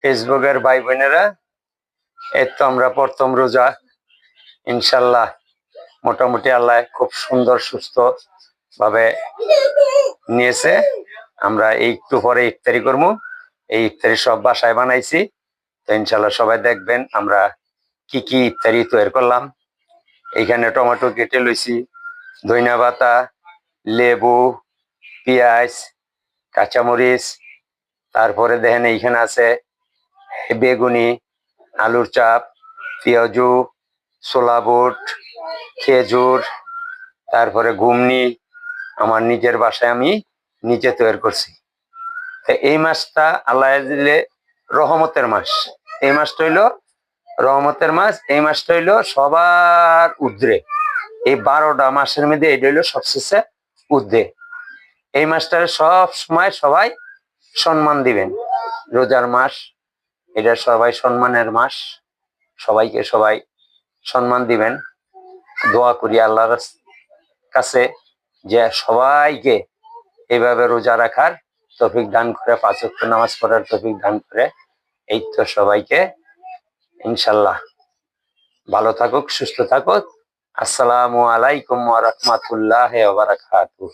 ফেসবুকের ভাই বোনেরা, এই তো আমরা প্রথম রোজা ইনশাল্লাহ মোটামুটি আল্লাহ খুব সুন্দর সুস্থ ভাবে নিয়েছে। আমরা এই একটু পরে ইফতারি করবো। এই ইফতারি সব বাসায় বানাইছি, তো ইনশাল্লাহ সবাই দেখবেন আমরা কি কি ইফতারি তৈরি করলাম। এইখানে টমেটো কেটে লইছি, ধনিয়া পাতা, লেবু, পেঁয়াজ, কাঁচামরিচ, তারপরে দেখেন এইখানে আছে বেগুনি, আলুর চাপ, পেঁয়াজু, ছোলা বুট, খেজুর, তারপরে ঘুমনি আমার নিজের বাসায় আমি নিজে তৈরি করছি। এই মাসটা আল্লাহ দিলে রহমতের মাস। এই মাসটা হইলো রহমতের মাস। এই মাসটা হইলো সবার উদ্রে, এই 12টা মাসের মধ্যে এটা হইলো সবশেষে উদ্রে। এই মাসটার সব সময় সবাই সম্মান দিবেন। রোজার মাস, এটা সবাই সম্মানের মাস। সবাইকে সবাই সম্মান দিবেন। দোয়া করি আল্লাহর কাছে যে সবাইকে এইভাবে রোজা রাখার তৌফিক দান করে, 5 ওয়াক্ত নামাজ পড়ার তৌফিক দান করে। এই তো সবাইকে ইনশাল্লাহ ভালো থাকুক, সুস্থ থাকুক। আসসালামু আলাইকুম ওয়া রাহমাতুল্লাহি ওয়া বারাকাতুহু।